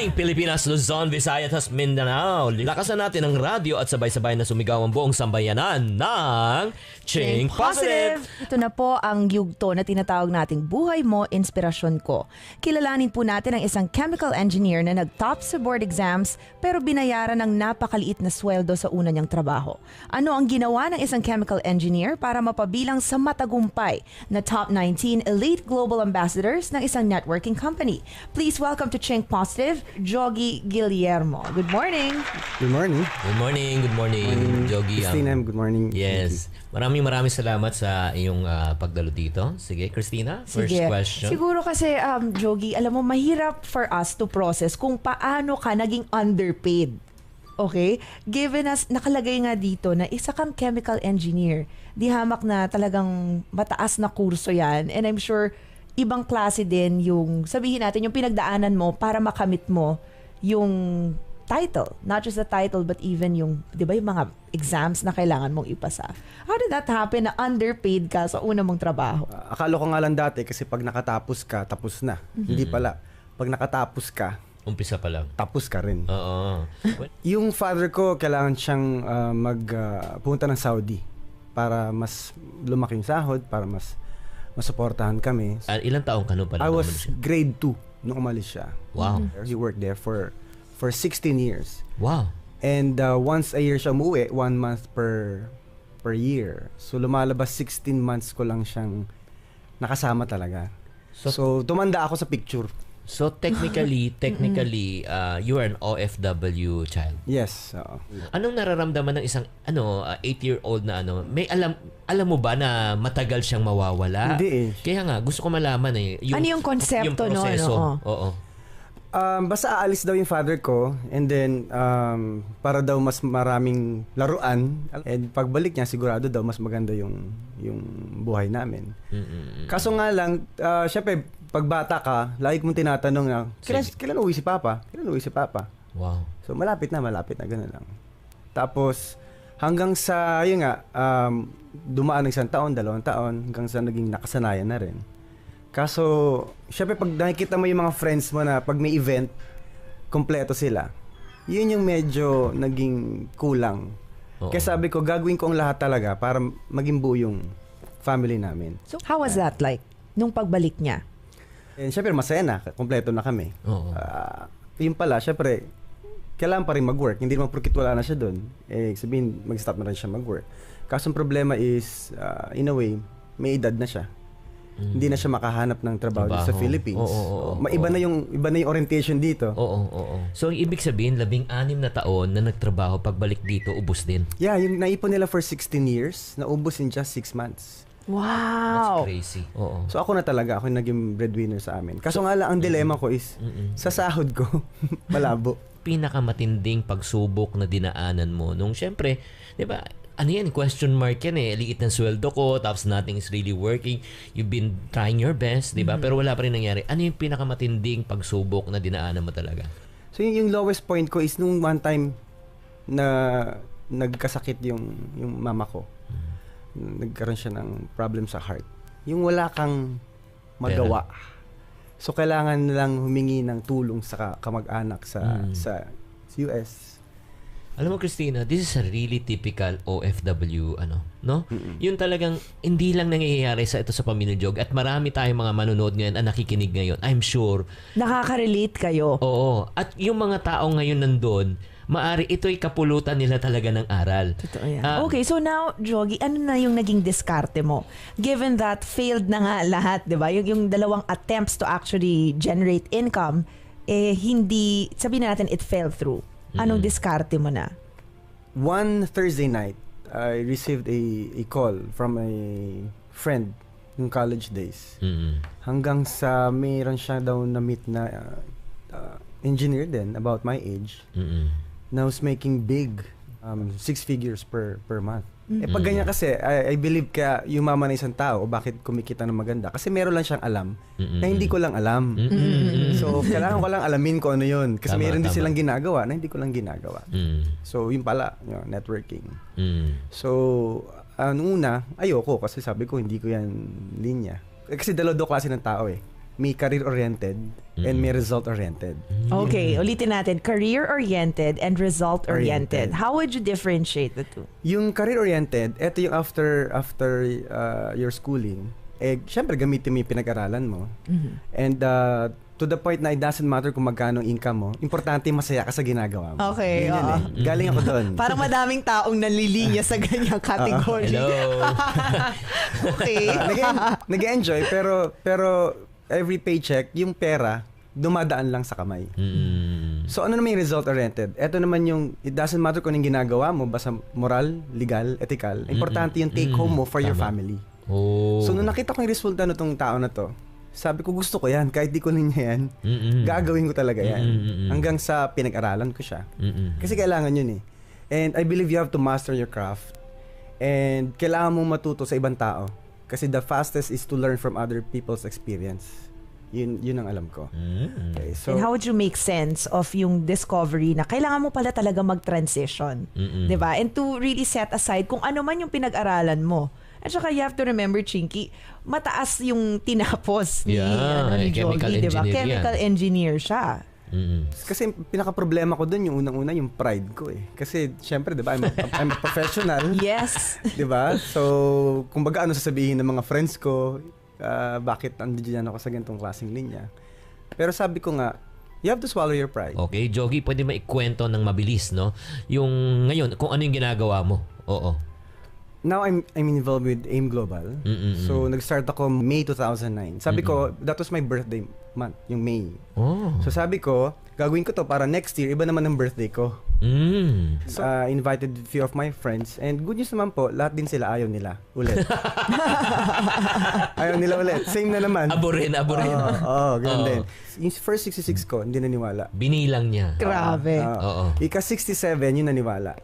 morning, Pilipinas, Luzon, Visayas at Mindanao. Lakasan natin ang radyo at sabay-sabay na sumigaw ang buong sambayanan ng Ching Positive. Ito na po ang yugto na tinatawag nating Buhay Mo, Inspirasyon Ko. Kilalanin po natin ang isang chemical engineer na nag-top sa board exams pero binayaran ng napakaliit na sweldo sa una niyang trabaho. Ano ang ginawa ng isang chemical engineer para mapabilang sa matagumpay na top 19 elite global ambassadors ng isang networking company? Please welcome to Ching Positive, Jogi Guillermo. Good morning. Good morning. Good morning, good morning, Jogi. Christina, good morning. Yes. Maraming salamat sa iyong pagdalo dito. Sige, Christina, first question. Siguro kasi, Jogi, alam mo, mahirap for us to process kung paano ka naging underpaid. Okay? Given us, nakalagay nga dito na isa kang chemical engineer. Di hamak na talagang mataas na kurso yan. And I'm sure, ibang klase din yung, sabihin natin, yung pinagdaanan mo para makamit mo yung title. Not just the title, but even yung, di ba, yung mga exams na kailangan mong ipasa. How did that happen na underpaid ka sa una mong trabaho? Akala ko nga lang dati kasi pag nakatapos ka, tapos na. Hindi pala. Pag nakatapos ka, Umpisa pa lang. tapos ka rin. Oo. Yung father ko, kailangan siyang pumunta ng Saudi para mas lumaki yung sahod, para mas masuportahan kami. Ilang taong ka no pala? I was grade 2 nung umalis siya. Wow. He worked there for 16 years. Wow. And once a year siya umuwi, 1 month per year. So lumalabas 16 months ko lang siyang nakasama talaga. So tumanda ako sa picture. So technically, you are an OFW child. Yes. Anong nararamdaman ng isang 8-year-old na may alam mo ba na matagal siyang mawawala? Hindi eh. Kaya nga gusto ko malaman Ano yung konsepto yung proseso. Oo. Basta aalis daw yung father ko and then para daw mas maraming laruan and pagbalik niya sigurado daw mas maganda yung buhay namin. Kaso nga lang, syempre pag bata ka, lagi mong tinatanong na, kailan uwi si Papa? Kailan uwi si Papa? Wow. So malapit na, gano'n lang. Tapos hanggang sa, yun nga, dumaan ng 1 taon, 2 taon, hanggang sa naging nakasanayan na rin. Kaso, syempre pag nakikita mo yung mga friends mo na pag may event, kompleto sila. Yun yung medyo naging kulang. Oo. Kaya sabi ko, gagawin ko ang lahat talaga para maging buo yung family namin. So, how was that like nung pagbalik niya? And syempre masaya na, kompleto na kami. Oo. Yun pala, syempre, kailangan pa rin mag-work. Hindi naman porkit wala na siya doon. Sabihin, mag-stop na rin siya mag-work. Kaso ang problema is, in a way, may edad na siya. Hindi na siya makahanap ng trabaho sa Philippines. Iba na yung orientation dito. Oo. So, ibig sabihin, 16 na taon na nagtrabaho, pagbalik dito, ubos din. Yeah, yung naipon nila for 16 years, naubos in just 6 months. Wow! That's crazy. Oo. So ako yung naging breadwinner sa amin. Kaso nga lang, ang dilema ko is, sa sahod ko, malabo. Pinakamatinding pagsubok na dinaanan mo nung syempre, di ba, question mark yan liit ng sweldo ko, tapos nothing is really working. You've been trying your best, di ba? Pero wala pa rin nangyari. Ano yung pinakamatinding pagsubok na dinaanan mo talaga? So yung lowest point ko is nung one time na nagkasakit yung mama ko. Nagkaroon siya ng problem sa heart. Yung wala kang magawa. So kailangan lang humingi ng tulong sa kamag-anak sa US. Alam mo, Christina, this is a really typical OFW, no? Yung talagang hindi lang nangyayari sa pamilya Jog at marami tayong mga manonood ngayon at nakikinig ngayon. I'm sure. Nakaka-relate kayo. Oo. At yung mga tao ngayon nandun, maari ito'y kapulutan nila talaga ng aral. Totoo yan. Okay, so now, Jogi, ano na yung naging diskarte mo? Given that failed na nga lahat, di ba? Yung 2 attempts to actually generate income, hindi, sabihin na natin, it fell through. Anong diskarte mo na? One Thursday night, I received a call from a friend ng college days. Hanggang sa mayroon siya daw na-meet na engineer din, about my age, na was making big 6 figures per month. Pag ganyan kasi, I believe kaya yumaman na isang tao, bakit kumikita ng maganda? Kasi meron lang siyang alam na hindi ko lang alam. So, kailangan ko lang alamin ko ano yun. Kasi meron din silang ginagawa na hindi ko lang ginagawa. So, yun pala, networking. So, nung una, ayoko kasi sabi ko, hindi ko yan linya. Kasi dalawa klase ng tao may career-oriented and may result-oriented. Okay, ulitin natin. Career-oriented and result-oriented. Oriented. How would you differentiate the two? Yung career-oriented, eto yung after your schooling, syempre gamitin mo yung pinag-aralan mo. And to the point na it doesn't matter kung magkano income mo, importante masaya ka sa ginagawa mo. Okay, Yun oo. Galing ako doon. Parang madaming taong nanlilinya sa ganyang category. Hello. Okay. Nag-enjoy pero every paycheck, yung pera, dumadaan lang sa kamay. So ano naman yung result-oriented? Ito naman yung, it doesn't matter kung anong ginagawa mo, basta moral, legal, ethical. Importante yung take home mo for your family. Oh. So nung nakita ko yung resulta nitong tao na to, sabi ko gusto ko yan, kahit di ko niya yan, gagawin ko talaga yan. Hanggang sa pinag-aralan ko siya. Kasi kailangan yun eh. And I believe you have to master your craft. And kailangan mong matuto sa ibang tao. Kasi the fastest is to learn from other people's experience. Yun ang alam ko. Okay, so, And how would you make sense of yung discovery na kailangan mo pala talaga mag-transition? Diba? And to really set aside kung ano man yung pinag-aralan mo. At saka you have to remember, Chinky, mataas yung tinapos ni chemical Jogi, diba? engineer yan. Chemical engineer siya. kasi pinaka-problema ko dun yung unang-una yung pride ko eh. Kasi syempre, 'di ba, I'm a professional. Yes. 'Di ba? So, kumbaga ano sasabihin ng mga friends ko, bakit nandiyan ako sa ganitong klaseng linya. Pero sabi ko nga, you have to swallow your pride. Okay, Jogi, pwede maikwento ng mabilis, no? Yung ngayon, kung ano yung ginagawa mo. Oo. Now I'm involved with AIM Global. So nag-start ako May 2009. Sabi ko, that was my birthday month, yung May. Oh. So sabi ko, gagawin ko to para next year iba naman ang birthday ko. So invited a few of my friends and good news naman po, lahat din sila ayaw nila ulit. Ayaw nila ulit. Same na naman. Aborin. Ganun din. Yung first 66 ko, hindi naniwala. Binilang niya. Grabe. Oo. Ika 67 yung naniwala.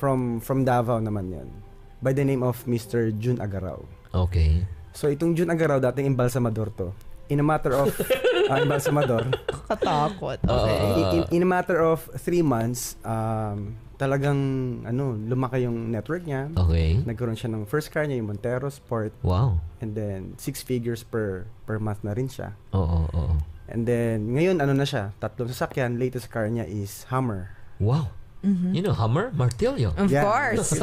From Davao naman yun. By the name of Mr. Jun Agaraw. Okay. So itong Jun Agaraw, dating embalsamador to. In a matter of embalsamador. Katakot. In a matter of 3 months, talagang lumaki yung network niya. Okay. Nagkaroon siya ng first car niya, yung Montero Sport. Wow. And then 6 figures per month na rin siya. Oo. And then ngayon na siya, 3 sasakyan, latest car niya is Hummer. Wow. You know, Hummer? Martilyo. Of course.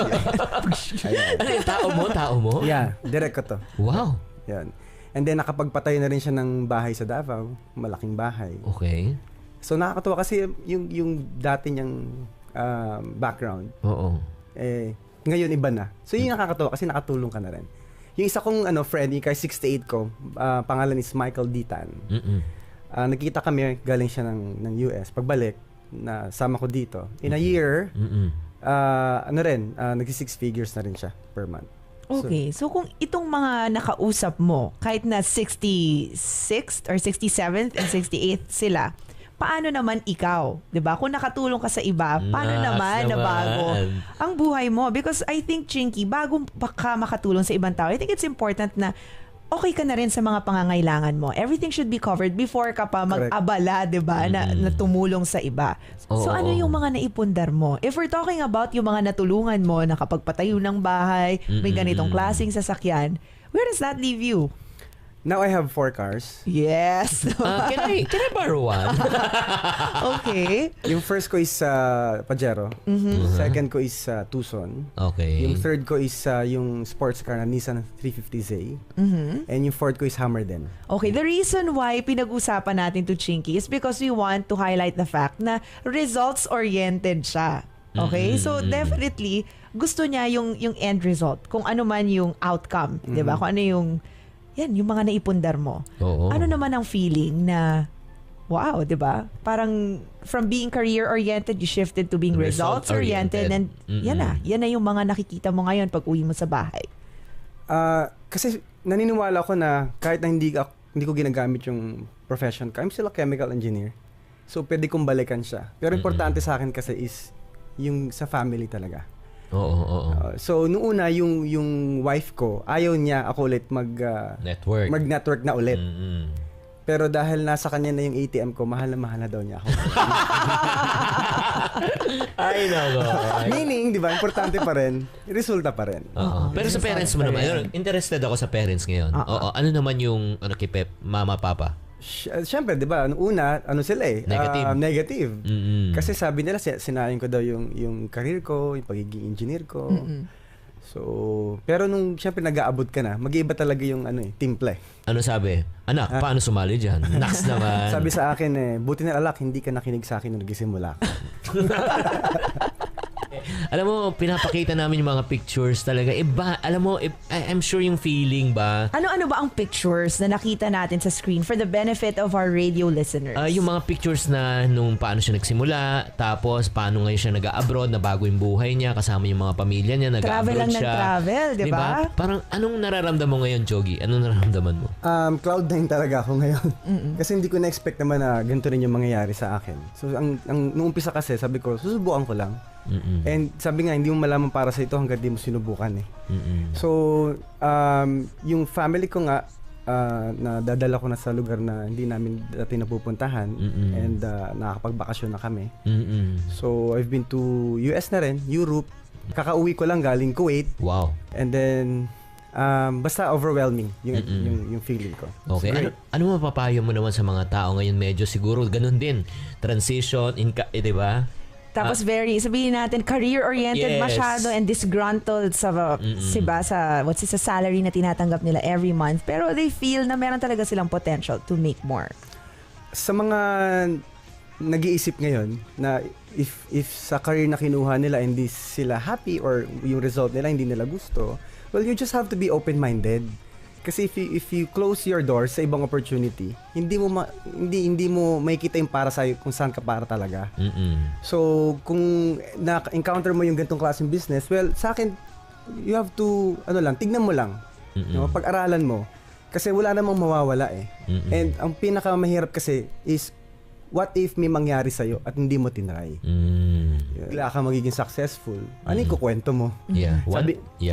Ayan. Ano yung tao mo? Yeah, direct ko to. Wow. Yan. And then nakapagpatay na rin siya ng bahay sa Davao, malaking bahay. Okay. So nakakatuwa kasi yung dati niyang background, Oo. ngayon iba na. So yun yung nakakatuwa kasi nakatulong ka na rin. Yung isa kong friend, yung kay 68 ko, pangalan is Michael Ditan. Nagkita kami, galing siya ng US. Pagbalik, na sama ko dito. In a year, nagsi 6 figures na rin siya per month. Okay. So kung itong mga nakausap mo, kahit na 66th or 67th and 68th sila, paano naman ikaw? 'Di ba? Kung nakatulong ka sa iba, paano naman na bago ang buhay mo? Because I think, Chinky, bago ka makatulong sa ibang tao, I think it's important na okay ka na rin sa mga pangangailangan mo. Everything should be covered before ka pa mag-abala, 'di ba, na tumulong sa iba. So ano yung mga naipundar mo? If we're talking about yung mga natulungan mo, nakapagpatayo ng bahay, may ganitong klaseng sasakyan, where does that leave you? Now I have 4 cars. Yes. Can I borrow one? Okay. Yung first ko is Pajero. Second ko is Tucson. Okay. Yung third ko is yung sports car na Nissan 350Z. And yung fourth ko is Hummer din. Okay, the reason why pinag-usapan natin to Chinky is because we want to highlight the fact na results-oriented siya. Okay? So definitely, gusto niya yung end result. Kung ano man yung outcome. Diba? Kung ano yung mga naipundar mo. Oo. Ano naman ang feeling na, wow, di ba? Parang from being career-oriented, you shifted to being results-oriented. And yan na yung mga nakikita mo ngayon pag uwi mo sa bahay. Kasi naniniwala ko na kahit na hindi ko ginagamit yung profession ko, I'm still a chemical engineer. So pwede kong balikan siya. Pero importante sa akin kasi is yung sa family talaga. Oo. So nung una yung wife ko, ayaw niya ako ulit mag-network na ulit. Pero dahil nasa kanya na yung ATM ko, mahal na daw niya ako. Ay, nako. Meaning, di ba, importante pa rin, resulta pa rin. Pero sa parents mo naman, interested ako sa parents ngayon. Oo. Ano naman yung kay Pep, mama, papa? Siyempre, di ba, una, sila Negative. negative. Mm-mm. Kasi sabi nila, sinayang ko daw yung career ko, yung pagiging engineer ko. So, pero nung siyempre nag-aabot ka na, mag-iiba talaga yung timple. Ano sabi? Anak, paano sumali dyan? Naks naman. Sabi sa akin, buti na alak, hindi ka nakinig sa akin nung nagsimula ka. Alam mo, pinapakita namin yung mga pictures talaga. Iba, alam mo, I'm sure yung feeling ba? Ano ba ang pictures na nakita natin sa screen for the benefit of our radio listeners? Yung mga pictures na nung paano siya nagsimula, tapos paano ngayon siya nag-abroad, na bago yung buhay niya, kasama yung mga pamilya niya, travel nag-abroad lang siya. ng travel, di ba? Parang anong nararamdaman mo ngayon, Jogi? Anong nararamdaman mo? Cloud9 talaga ako ngayon. Kasi hindi ko na-expect naman na ganito rin yung mangyayari sa akin. So, nung umpisa kasi, sabi ko, susubukan ko lang. And sabi nga, hindi mo malaman para sa ito hanggang di mo sinubukan eh. So, yung family ko nga, nadadala ko na sa lugar na hindi namin dati napupuntahan and nakakapagbakasyon na kami. So, I've been to US na rin, Europe. Kakauwi ko lang galing Kuwait. Wow. And then, basta overwhelming yung feeling ko. Okay. Ano mapapayo mo naman sa mga tao ngayon? Medyo siguro ganun din. Transition, di ba? Tapos sabihin natin, career-oriented masyado and disgruntled sa what's sa salary na tinatanggap nila every month. Pero they feel na meron talaga silang potential to make more. Sa mga nag-iisip ngayon na if sa career na kinuha nila hindi sila happy or yung result nila hindi nila gusto, well, you just have to be open-minded. Kasi if you close your doors sa ibang opportunity, hindi mo makikita yung para sa kung saan ka para talaga. So, kung na-encounter mo yung ganitong klaseng business, well, sa akin, you have to, tignan mo lang. No? Pag-aralan mo. Kasi wala namang mawawala eh. And ang pinakamahirap kasi is, what if may mangyari sa'yo at hindi mo tinry? Bigla ka magiging successful. Ano yung kukwento mo? Yeah.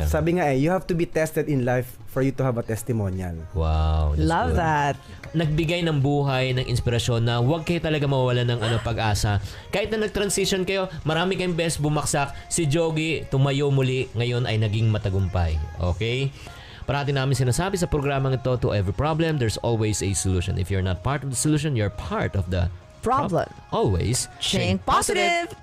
Sabi nga you have to be tested in life for you to have a testimonial. Wow. Love good. that. Nagbigay ng buhay, ng inspirasyon na huwag kayo talaga mawawalan ng pag-asa. Kahit na nag-transition kayo, marami kayong best bumaksak. Si Jogi, tumayo muli, ngayon ay naging matagumpay. Okay? Parati namin sinasabi sa programang ito, to every problem, there's always a solution. If you're not part of the solution, you're part of the Problem. Always Think positive.